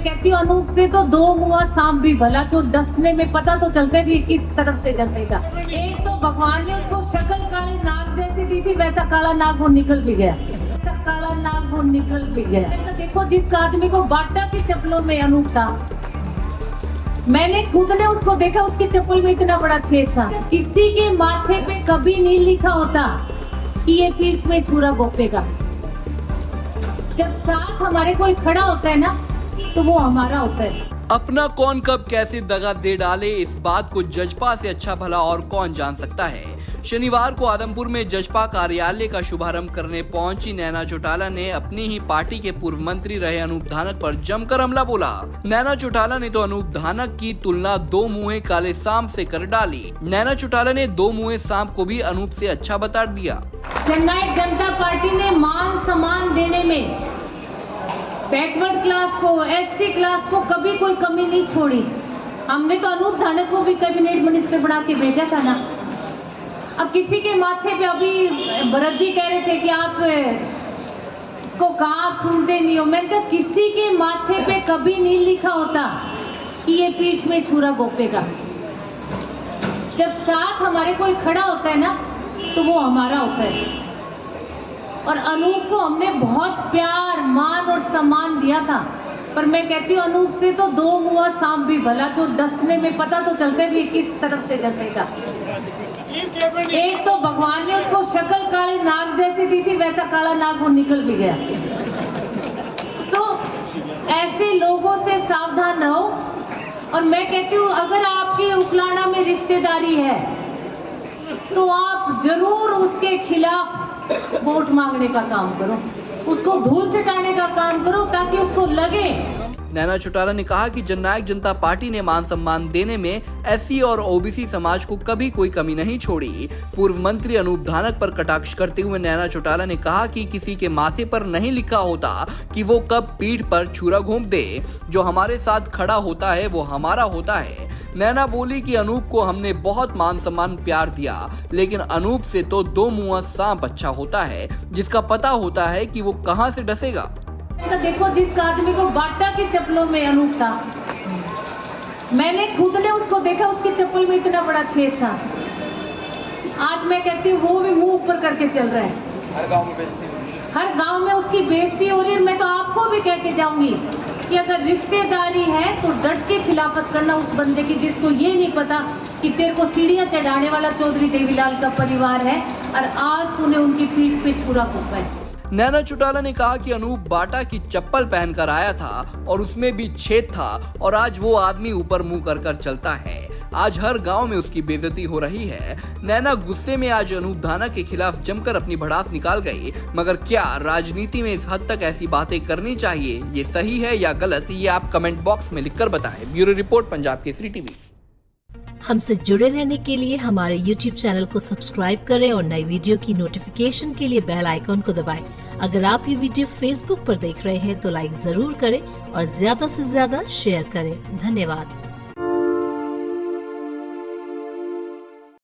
कहती हूँ अनूप से तो दो मुआ सांप भी भला, जो डसने में पता तो चलता है कि किस तरफ से डसेगा। एक तो भगवान ने उसको शक्ल काली नाग जैसी दी थी, वैसा काला नाग वो निकल भी गया, वैसा काला नाग वो निकल भी गया। तो देखो जिस आदमी को बाटा की चप्पलों में अनूप था, मैंने खुद ने उसको देखा, उसकी चप्पल में इतना बड़ा छेद था। किसी के माथे पे कभी नहीं लिखा होता कि ये पीठ में छुरा घोंपेगा। जब साथ हमारे कोई खड़ा होता है ना, तो वो हमारा होता है। अपना कौन कब कैसे दगा दे डाले, इस बात को जजपा से अच्छा भला और कौन जान सकता है। शनिवार को आदमपुर में जजपा कार्यालय का शुभारंभ करने पहुंची नैना चौटाला ने अपनी ही पार्टी के पूर्व मंत्री रहे अनूप धानक पर जमकर हमला बोला। नैना चौटाला ने तो अनूप धानक की तुलना दो मुँहे काले सांप से कर डाली। नैना चौटाला ने दो मुँहे सांप को भी अनूप से अच्छा बता दिया। जननायक जनता पार्टी ने मान सम्मान देने में बैकवर्ड क्लास को, एससी क्लास को कभी कोई कमी नहीं छोड़ी। हमने तो अनूप धानक को भी कैबिनेट मिनिस्टर बना के भेजा था ना। अब किसी के माथे पे, अभी भरत जी कह रहे थे कि आप को कहा सुनते नहीं हो, मैंने कहा किसी के माथे पे कभी नहीं लिखा होता कि ये पीठ में छुरा घोंपेगा। जब साथ हमारे कोई खड़ा होता है ना, तो वो हमारा होता है। और अनूप को हमने बहुत प्यार, मान और सम्मान दिया था, पर मैं कहती हूँ अनूप से तो दो मुआ सांप भी भला, जो डसने में पता तो चलता है कि किस तरफ से डसेगा। एक तो भगवान ने उसको शक्ल काली नाग जैसी दी थी, वैसा काला नाग वो निकल भी गया। तो ऐसे लोगों से सावधान रहो। और मैं कहती हूँ अगर आपकी उकलाना में रिश्तेदारी है, तो आप जरूर उसके खिलाफ वोट मांगने का काम करो, उसको धूल चटाने का काम करो, ताकि उसको लगे। नैना चौटाला ने कहा कि जननायक जनता पार्टी ने मान सम्मान देने में एससी और ओबीसी समाज को कभी कोई कमी नहीं छोड़ी। पूर्व मंत्री अनूप धानक पर कटाक्ष करते हुए नैना चौटाला ने कहा कि किसी के माथे पर नहीं लिखा होता कि वो कब पीठ पर छुरा घोंप दे। जो हमारे साथ खड़ा होता है वो हमारा होता है। नैना बोली कि अनूप को हमने बहुत मान सम्मान प्यार दिया, लेकिन अनूप से तो दो मुआ सांप अच्छा होता है, जिसका पता होता है कि वो कहां से डसेगा। तो देखो जिस आदमी को बाटा की चप्पलों में अनूप था, मैंने खुद ने उसको देखा, उसकी चप्पल में इतना बड़ा छेद था। आज मैं कहती हूँ वो भी मुंह ऊपर करके चल रहा है। हर गांव में उसकी बेइज्जती हो रही है। मैं तो आपको भी कह के जाऊंगी कि अगर रिश्तेदारी है तो डट के खिलाफत करना उस बंदे की, जिसको ये नहीं पता कि तेरे को सीढ़ियां चढ़ाने वाला चौधरी देवीलाल का परिवार है और आज तूने उनकी पीठ पे छुरा घोंपा है। नैना चौटाला ने कहा कि अनूप बाटा की चप्पल पहनकर आया था और उसमें भी छेद था, और आज वो आदमी ऊपर मुंह कर कर चलता है। आज हर गांव में उसकी बेइज्जती हो रही है। नैना गुस्से में आज अनूप धानक के खिलाफ जमकर अपनी भड़ास निकाल गई। मगर क्या राजनीति में इस हद तक ऐसी बातें करनी चाहिए? ये सही है या गलत, ये आप कमेंट बॉक्स में लिखकर बताएं। Bureau report, Punjab Kesari TV. हमसे जुड़े रहने के लिए हमारे YouTube चैनल को सब्सक्राइब करें और नई वीडियो की नोटिफिकेशन के लिए बेल आइकॉन को दबाएं। अगर आप ये वीडियो Facebook पर देख रहे हैं तो लाइक जरूर करें और ज्यादा से ज्यादा शेयर करें। धन्यवाद।